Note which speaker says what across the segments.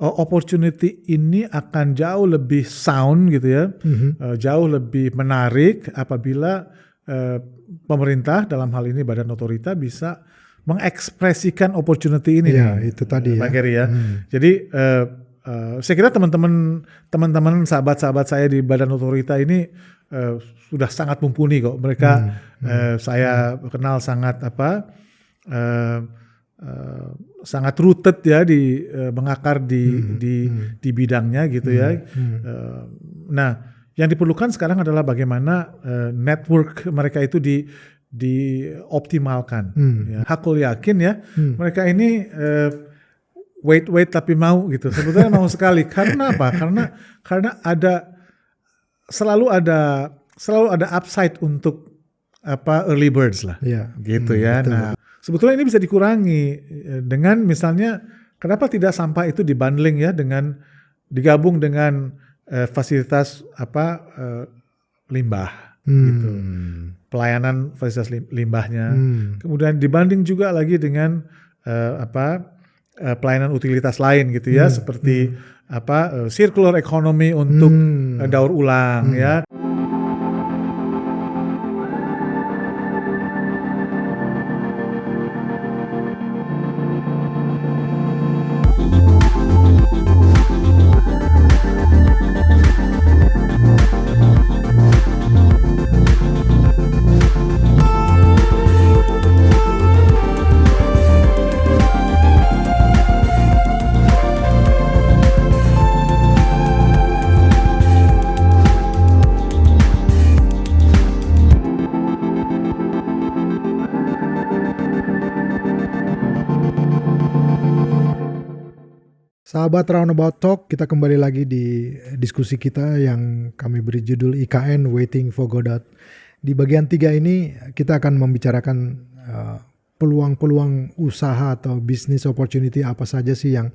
Speaker 1: opportunity ini akan jauh lebih sound gitu ya, jauh lebih menarik apabila pemerintah dalam hal ini Badan Otorita bisa mengekspresikan opportunity ini nih,
Speaker 2: itu tadi
Speaker 1: Pak Gary ya. Jadi saya kira teman-teman sahabat-sahabat saya di Badan Otorita ini sudah sangat mumpuni kok. Mereka saya kenal sangat sangat rooted ya di mengakar di bidangnya gitu ya. Nah, yang diperlukan sekarang adalah bagaimana network mereka itu dioptimalkan. Ya. Aku yakin ya mereka ini wait tapi mau gitu. Sebetulnya mau sekali. Karena apa? Karena selalu ada upside untuk early birds lah. Gitu ya. Betul. Nah, sebetulnya ini bisa dikurangi dengan misalnya kenapa tidak sampah itu dibundling ya dengan digabung dengan fasilitas limbah gitu. Pelayanan fasilitas limbahnya. Kemudian dibanding juga lagi dengan pelayanan utilitas lain gitu ya, seperti circular economy untuk daur ulang ya.
Speaker 2: Sahabat Roundabout Talk, kita kembali lagi di diskusi kita yang kami beri judul IKN Waiting for Godot. Di bagian 3 ini kita akan membicarakan peluang-peluang usaha atau business opportunity apa saja sih yang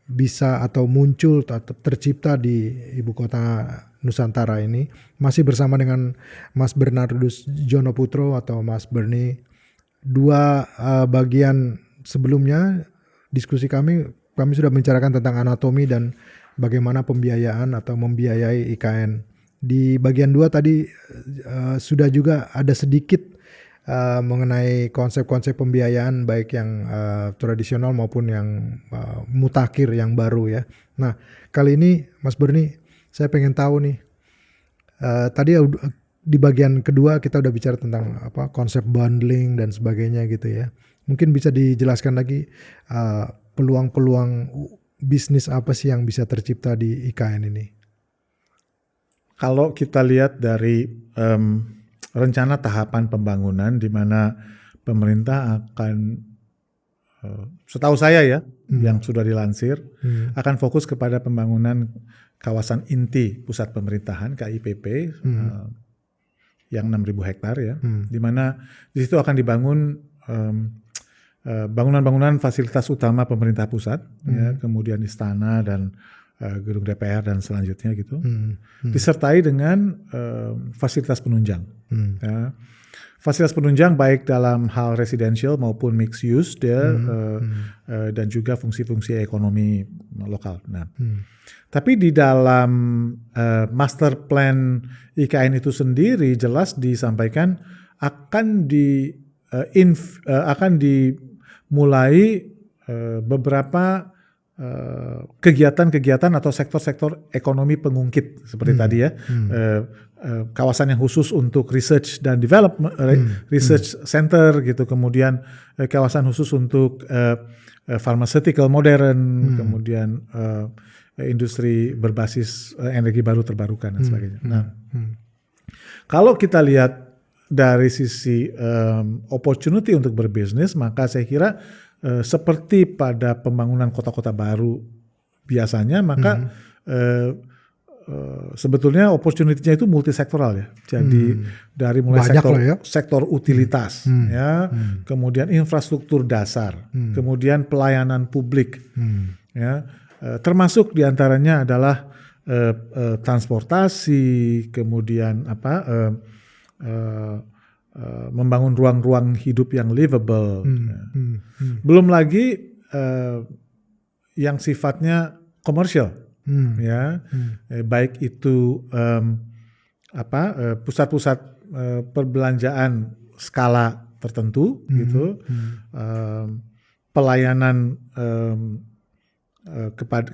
Speaker 2: bisa atau muncul atau tercipta di ibu kota Nusantara ini. Masih bersama dengan Mas Bernardus Jonoputro atau Mas Bernie. Dua bagian sebelumnya diskusi kami sudah membicarakan tentang anatomi dan bagaimana pembiayaan atau membiayai IKN. Di bagian 2 tadi sudah juga ada sedikit mengenai konsep-konsep pembiayaan baik yang tradisional maupun yang mutakhir yang baru ya. Nah, kali ini Mas Bernie, saya pengen tahu nih. Tadi di bagian kedua kita udah bicara tentang konsep bundling dan sebagainya gitu ya. Mungkin bisa dijelaskan lagi peluang-peluang bisnis apa sih yang bisa tercipta di IKN ini?
Speaker 1: Kalau kita lihat dari rencana tahapan pembangunan di mana pemerintah akan, setahu saya ya, yang sudah dilansir, akan fokus kepada pembangunan kawasan inti pusat pemerintahan KIPP yang 6.000 hektar ya, di mana di situ akan dibangun bangunan-bangunan fasilitas utama pemerintah pusat, ya, kemudian istana dan gedung DPR dan selanjutnya gitu, disertai dengan fasilitas penunjang. Ya. Fasilitas penunjang baik dalam hal residential maupun mixed use dan juga fungsi-fungsi ekonomi lokal. Nah, tapi di dalam master plan IKN itu sendiri jelas disampaikan akan dimulai beberapa kegiatan-kegiatan atau sektor-sektor ekonomi pengungkit seperti tadi ya, kawasan yang khusus untuk research dan development, research center gitu, kemudian kawasan khusus untuk pharmaceutical modern, kemudian industri berbasis energi baru terbarukan dan sebagainya. Nah, kalau kita lihat dari sisi opportunity untuk berbisnis, maka saya kira seperti pada pembangunan kota-kota baru biasanya, maka sebetulnya opportunity-nya itu multisektoral ya. Jadi dari mulai sektor utilitas, ya, kemudian infrastruktur dasar, kemudian pelayanan publik, ya, termasuk diantaranya adalah transportasi, kemudian membangun ruang-ruang hidup yang livable. Belum lagi yang sifatnya komersial, ya, baik itu pusat-pusat perbelanjaan skala tertentu, gitu, pelayanan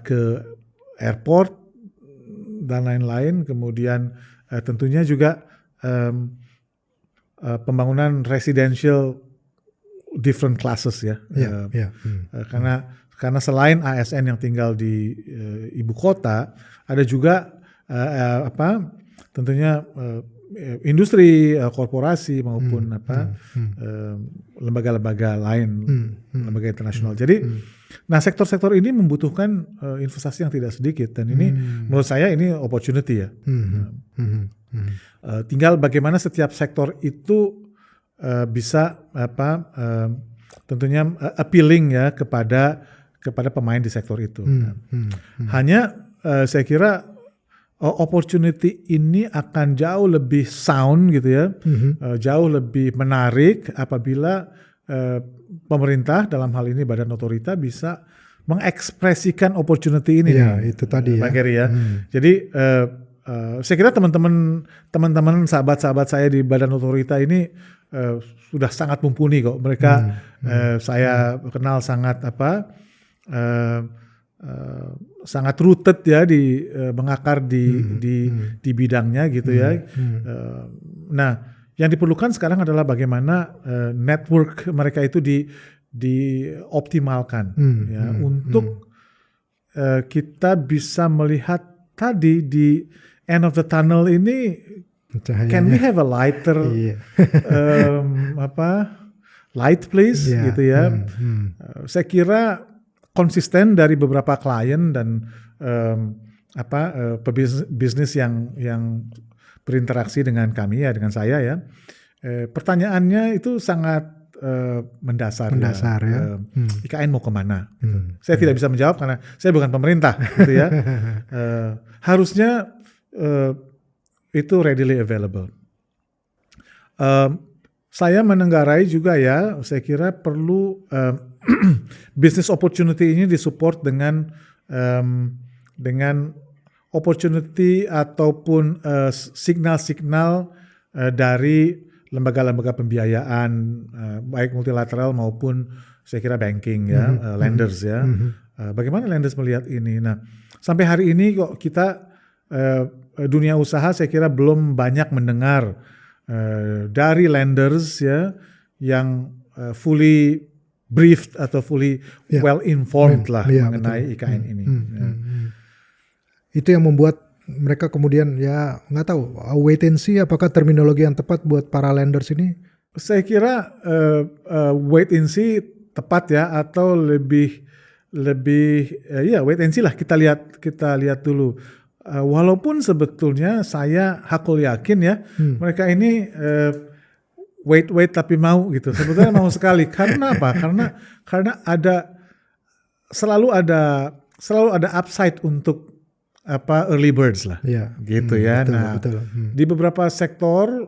Speaker 1: ke airport dan lain-lain, kemudian tentunya juga pembangunan residential different classes ya, karena selain ASN yang tinggal di ibu kota, ada juga tentunya industri, korporasi maupun lembaga-lembaga lain, lembaga internasional. Jadi, nah sektor-sektor ini membutuhkan investasi yang tidak sedikit, dan ini menurut saya ini opportunity ya. Tinggal bagaimana setiap sektor itu bisa tentunya appealing ya kepada pemain di sektor itu. Hanya saya kira opportunity ini akan jauh lebih sound gitu ya, jauh lebih menarik apabila pemerintah dalam hal ini Badan Otorita bisa mengekspresikan opportunity ini.
Speaker 2: Ya, itu tadi
Speaker 1: Pak Gary ya. Jadi saya kira teman-teman sahabat-sahabat saya di Badan Otorita ini sudah sangat mumpuni kok. Mereka saya kenal sangat sangat rooted ya, mengakar di bidangnya gitu ya. Nah, yang diperlukan sekarang adalah bagaimana network mereka itu dioptimalkan ya, untuk kita bisa melihat tadi di end of the tunnel ini, cahayanya. Can we have a lighter light please gitu ya. Saya kira konsisten dari beberapa klien dan pebisnis yang berinteraksi dengan kami ya, dengan saya ya. Pertanyaannya itu sangat mendasar ya. IKN mau kemana? Gitu. Saya tidak bisa menjawab karena saya bukan pemerintah gitu ya. Harusnya itu readily available. Saya menenggarai juga ya, saya kira perlu business opportunity ini disupport dengan opportunity ataupun signal-signal dari lembaga-lembaga pembiayaan, baik multilateral maupun saya kira banking ya, lenders ya. Bagaimana lenders melihat ini? Nah, sampai hari ini kok kita dunia usaha saya kira belum banyak mendengar dari lenders ya yang fully briefed atau fully well informed lah mengenai IKN ini.
Speaker 2: Itu yang membuat mereka kemudian ya nggak tahu wait and see apakah terminologi yang tepat buat para lenders ini?
Speaker 1: Saya kira wait and see tepat ya, atau lebih wait and see lah, kita lihat dulu. Walaupun sebetulnya saya hakul yakin ya mereka ini wait tapi mau gitu. Sebetulnya mau sekali. Karena apa? Karena selalu ada upside untuk early birds lah. Gitu ya. Betul. Di beberapa sektor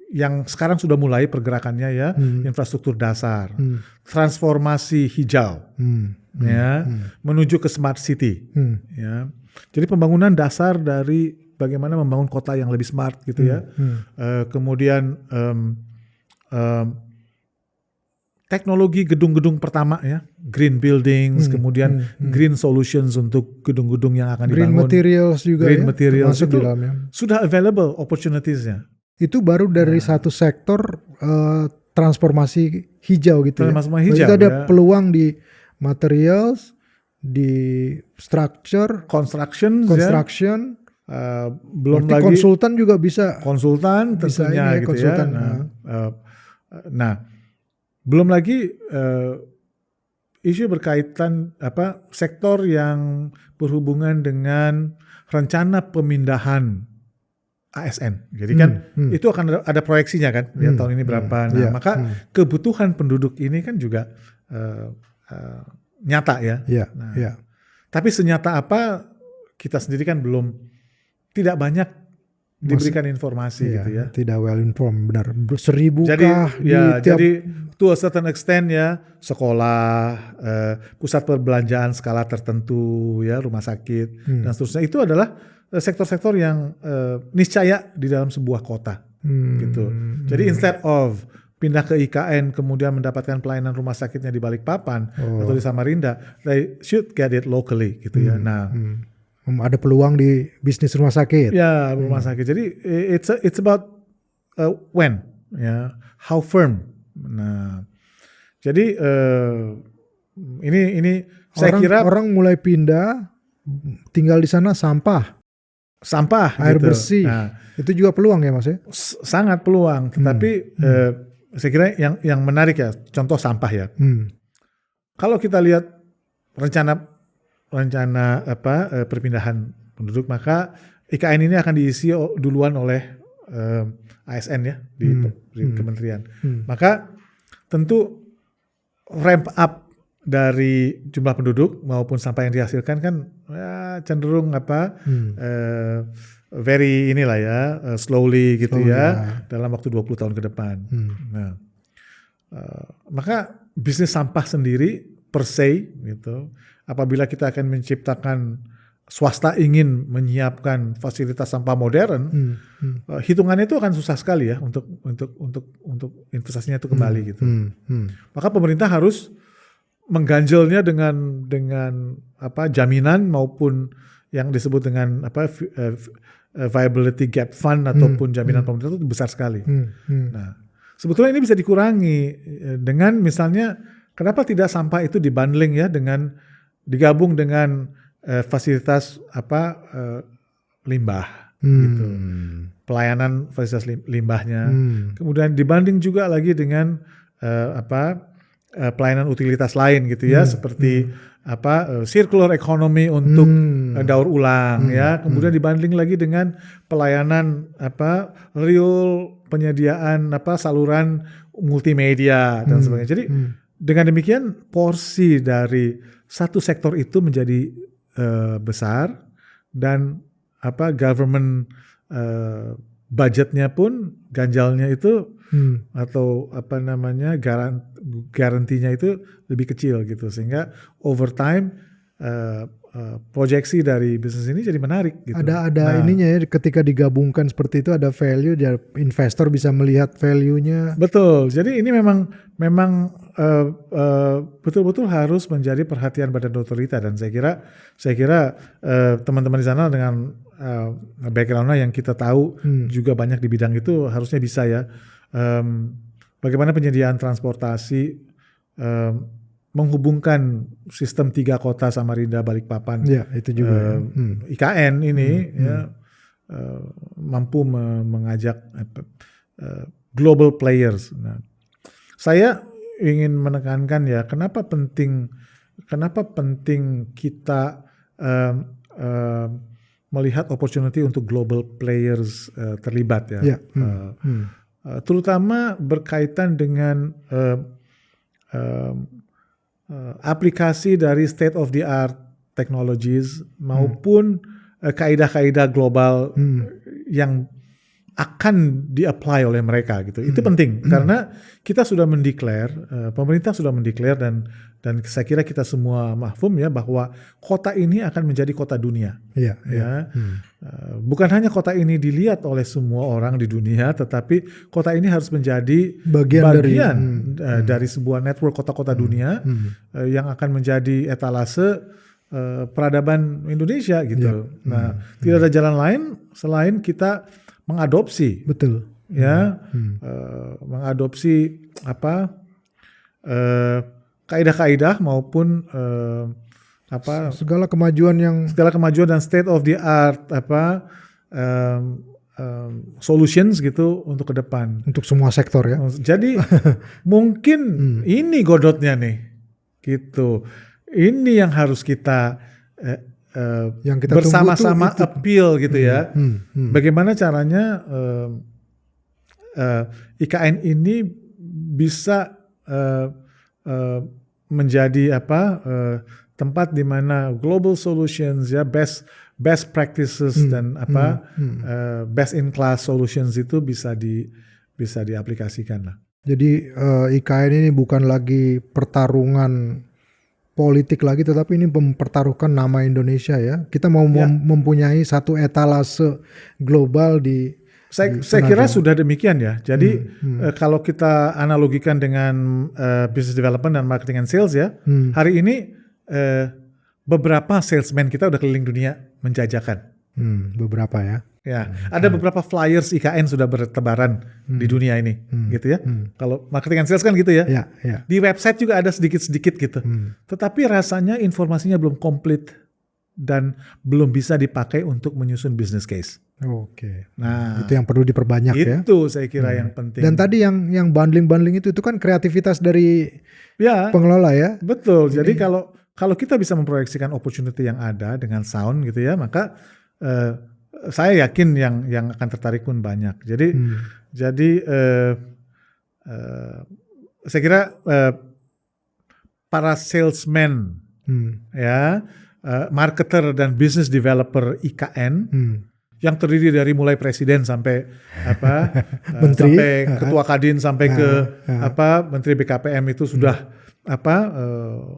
Speaker 1: yang sekarang sudah mulai pergerakannya ya, infrastruktur dasar, transformasi hijau ya, menuju ke smart city ya. Jadi pembangunan dasar dari bagaimana membangun kota yang lebih smart gitu ya. Kemudian teknologi gedung-gedung pertama ya, green buildings, kemudian green solutions untuk gedung-gedung yang akan
Speaker 2: green
Speaker 1: dibangun.
Speaker 2: Materials juga
Speaker 1: green
Speaker 2: ya,
Speaker 1: materials itu sudah available opportunities-nya.
Speaker 2: Itu baru dari satu sektor transformasi hijau gitu
Speaker 1: transformasi
Speaker 2: ya.
Speaker 1: Hijau,
Speaker 2: itu ada peluang di materials, di structure, construction, belum lagi konsultan juga bisa.
Speaker 1: Konsultan tentunya gitu konsultan, ya. Nah, belum lagi isu berkaitan sektor yang berhubungan dengan rencana pemindahan ASN. Jadi kan itu akan ada proyeksinya kan, ya, tahun ini berapa. Nah, maka kebutuhan penduduk ini kan juga nyata ya. Tapi senyata apa, kita sendiri kan tidak banyak diberikan informasi gitu ya.
Speaker 2: Tidak well informed, benar. 1000
Speaker 1: Jadi
Speaker 2: kah
Speaker 1: jadi to a certain extent ya, sekolah, pusat perbelanjaan skala tertentu ya, rumah sakit dan seterusnya itu adalah sektor-sektor yang niscaya di dalam sebuah kota gitu. Jadi instead of pindah ke IKN kemudian mendapatkan pelayanan rumah sakitnya di Balikpapan atau di Samarinda, they should get it locally gitu ya. Nah,
Speaker 2: ada peluang di bisnis rumah sakit.
Speaker 1: ya, rumah sakit. Jadi it's about when, ya, how firm. Nah, jadi ini saya kira
Speaker 2: orang mulai pindah, tinggal di sana sampah air
Speaker 1: gitu.
Speaker 2: bersih. Nah, itu juga peluang ya Mas ya?
Speaker 1: Sangat peluang. Tapi saya kira yang menarik ya, contoh sampah ya. Kalau kita lihat rencana perpindahan penduduk, maka IKN ini akan diisi duluan oleh ASN ya di kementerian. Maka tentu ramp up dari jumlah penduduk maupun sampah yang dihasilkan kan ya, cenderung very inilah ya, slowly gitu ya, dalam waktu 20 tahun ke depan. Nah, maka bisnis sampah sendiri per se gitu, apabila kita akan menciptakan swasta ingin menyiapkan fasilitas sampah modern, hitungannya itu akan susah sekali ya untuk investasinya itu kembali gitu. Maka pemerintah harus mengganjelnya dengan jaminan maupun yang disebut dengan viability gap fund ataupun jaminan pemerintah itu besar sekali. Nah, sebetulnya ini bisa dikurangi dengan misalnya kenapa tidak sampah itu dibundling ya dengan digabung dengan fasilitas limbah gitu. Pelayanan fasilitas limbahnya. Kemudian dibanding juga lagi dengan pelayanan utilitas lain gitu ya, seperti circular economy untuk daur ulang ya. Kemudian dibanding lagi dengan pelayanan real penyediaan saluran multimedia dan sebagainya. Jadi dengan demikian porsi dari satu sektor itu menjadi besar dan government budgetnya pun ganjalnya itu atau garantinya itu lebih kecil gitu, sehingga over time proyeksi dari bisnis ini jadi menarik gitu.
Speaker 2: Ada ininya ya, ketika digabungkan seperti itu ada value, investor bisa melihat value-nya.
Speaker 1: Betul. Jadi ini memang betul-betul harus menjadi perhatian Badan Otorita, dan saya kira teman-teman di sana dengan background-nya yang kita tahu juga banyak di bidang itu harusnya bisa ya. Bagaimana penyediaan transportasi menghubungkan sistem 3 kota Samarinda, Balikpapan,
Speaker 2: ya, itu juga
Speaker 1: IKN ini ya, mampu mengajak global players. Nah, saya ingin menekankan ya, kenapa penting kita melihat opportunity untuk global players terlibat ya. Terutama berkaitan dengan aplikasi dari state of the art technologies maupun kaidah-kaidah global yang akan di-apply oleh mereka gitu. Itu penting karena kita sudah mendeklar, pemerintah sudah mendeklar dan saya kira kita semua mahfum ya bahwa kota ini akan menjadi kota dunia. Bukan hanya kota ini dilihat oleh semua orang di dunia, tetapi kota ini harus menjadi bagian dari sebuah network kota-kota dunia yang akan menjadi etalase peradaban Indonesia gitu. Nah, tidak ada jalan lain selain kita mengadopsi, mengadopsi kaidah-kaidah maupun
Speaker 2: segala kemajuan
Speaker 1: dan state of the art solutions gitu untuk ke depan,
Speaker 2: untuk semua sektor ya.
Speaker 1: Jadi mungkin ini godotnya nih gitu. Ini yang harus kita
Speaker 2: yang kita
Speaker 1: bersama-sama appeal gitu ya. Bagaimana caranya IKN ini bisa menjadi tempat di mana global solutions ya, best practices dan best in class solutions itu bisa diaplikasikan lah.
Speaker 2: Jadi IKN ini bukan lagi pertarungan politik lagi, tetapi ini mempertaruhkan nama Indonesia ya. Kita mau mempunyai satu etalase global di
Speaker 1: saya kira sudah demikian ya. Jadi kalau kita analogikan dengan business development dan marketing and sales ya, hari ini beberapa salesman kita udah keliling dunia menjajakan.
Speaker 2: Beberapa ya.
Speaker 1: Ya, ada beberapa flyers IKN sudah bertebaran di dunia ini, gitu ya. Kalau marketing and sales kan gitu ya. Di website juga ada sedikit-sedikit gitu. Tetapi rasanya informasinya belum komplit dan belum bisa dipakai untuk menyusun business case.
Speaker 2: Oke.
Speaker 1: Nah,
Speaker 2: itu yang perlu diperbanyak ya.
Speaker 1: Itu saya kira yang penting.
Speaker 2: Dan tadi yang bundling itu kan kreativitas dari pengelola ya.
Speaker 1: Betul. Jadi kalau kita bisa memproyeksikan opportunity yang ada dengan sound gitu ya, maka saya yakin yang akan tertarik pun banyak. Jadi saya kira para salesman ya, marketer dan business developer IKN yang terdiri dari mulai presiden sampai menteri, sampai ketua Kadin sampai ke menteri BKPM itu sudah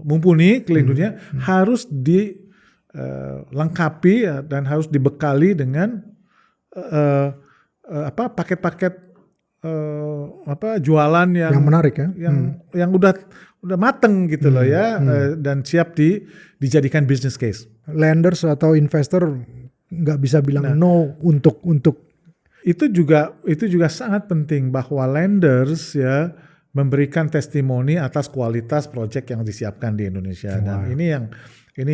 Speaker 1: mumpuni keliling dunia, harus dilengkapi dan harus dibekali dengan paket-paket jualan yang
Speaker 2: menarik ya,
Speaker 1: yang udah mateng gitu loh ya, dan siap dijadikan business case.
Speaker 2: Lenders atau investor nggak bisa bilang no untuk
Speaker 1: itu juga sangat penting bahwa lenders ya memberikan testimoni atas kualitas proyek yang disiapkan di Indonesia. Dan ini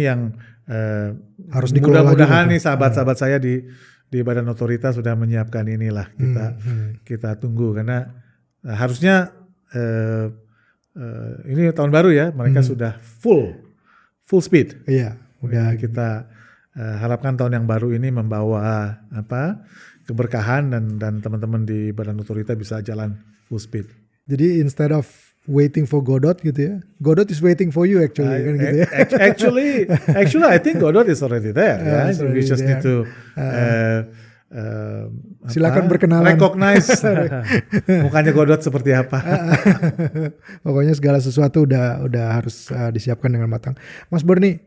Speaker 1: yang
Speaker 2: harus
Speaker 1: mudah-mudahan nih sahabat-sahabat saya di Badan Otoritas sudah menyiapkan inilah, kita tunggu karena harusnya ini tahun baru ya, mereka sudah full speed.
Speaker 2: Iya,
Speaker 1: udah kita harapkan tahun yang baru ini membawa keberkahan dan teman-teman di Badan Otoritas bisa jalan full speed.
Speaker 2: Jadi instead of waiting for Godot gitu ya, Godot is waiting for you actually kan gitu ya.
Speaker 1: Actually I think Godot is already there. We just need to
Speaker 2: silakan berkenalan.
Speaker 1: Recognize mukanya Godot seperti apa.
Speaker 2: Pokoknya segala sesuatu udah harus disiapkan dengan matang. Mas Bernie,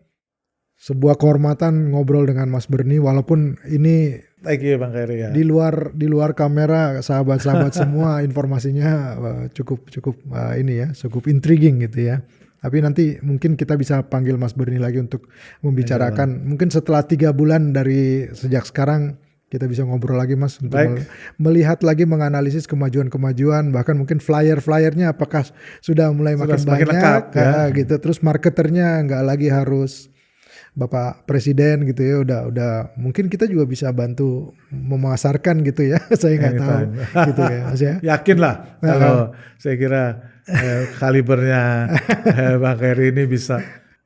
Speaker 2: sebuah kehormatan ngobrol dengan Mas Bernie, walaupun ini
Speaker 1: thank you Bang Khairi ya.
Speaker 2: Di luar kamera sahabat-sahabat semua informasinya cukup intriguing gitu ya. Tapi nanti mungkin kita bisa panggil Mas Bernie lagi untuk membicarakan. Mungkin setelah 3 bulan dari sejak sekarang kita bisa ngobrol lagi Mas untuk melihat lagi, menganalisis kemajuan-kemajuan, bahkan mungkin flyer-flyernya apakah sudah mulai makin banyak lengkap, ya. Gitu. Terus marketernya nggak lagi harus Bapak Presiden gitu ya, udah mungkin kita juga bisa bantu memasarkan gitu ya. Saya nggak tahu gitu ya Mas ya.
Speaker 1: Yakin lah kalau saya kira kalibernya Bang Khairi ini bisa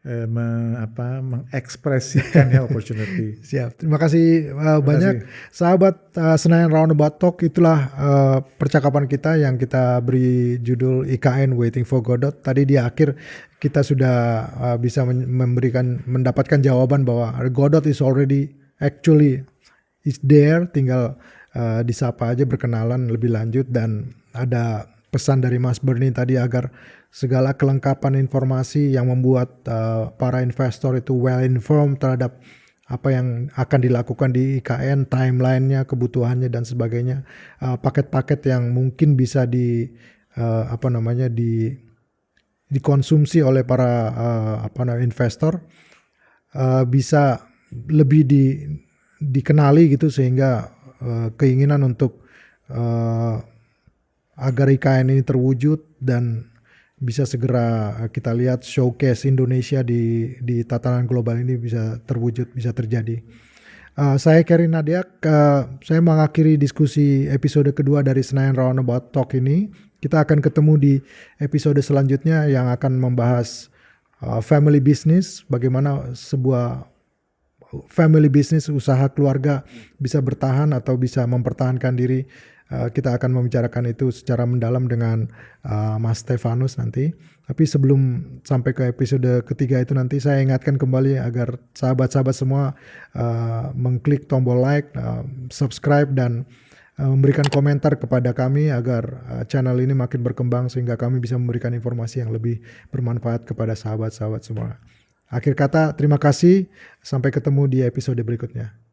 Speaker 1: mengekspresikan ya opportunity.
Speaker 2: Siap. Terima kasih banyak sahabat Senayan Roundabout Talk. Itulah percakapan kita yang kita beri judul IKN Waiting for Godot. Tadi di akhir kita sudah bisa mendapatkan jawaban bahwa Godot is already actually is there. Tinggal disapa aja, berkenalan lebih lanjut, dan ada pesan dari Mas Bernie tadi agar segala kelengkapan informasi yang membuat para investor itu well informed terhadap apa yang akan dilakukan di IKN, timelinenya, kebutuhannya dan sebagainya, paket-paket yang mungkin bisa dikonsumsi oleh para investor bisa lebih dikenali gitu, sehingga keinginan untuk agar IKN ini terwujud dan bisa segera kita lihat showcase Indonesia di tatanan global ini bisa terwujud, bisa terjadi. Saya Khairi Nadiak, saya mengakhiri diskusi episode kedua dari Senayan Roundabout Talk ini. Kita akan ketemu di episode selanjutnya yang akan membahas family business, bagaimana sebuah family business, usaha keluarga bisa bertahan atau bisa mempertahankan diri kita akan membicarakan itu secara mendalam dengan Mas Stefanus nanti. Tapi sebelum sampai ke episode ketiga itu nanti, saya ingatkan kembali agar sahabat-sahabat semua mengklik tombol like, subscribe, dan memberikan komentar kepada kami agar channel ini makin berkembang sehingga kami bisa memberikan informasi yang lebih bermanfaat kepada sahabat-sahabat semua. Akhir kata, terima kasih. Sampai ketemu di episode berikutnya.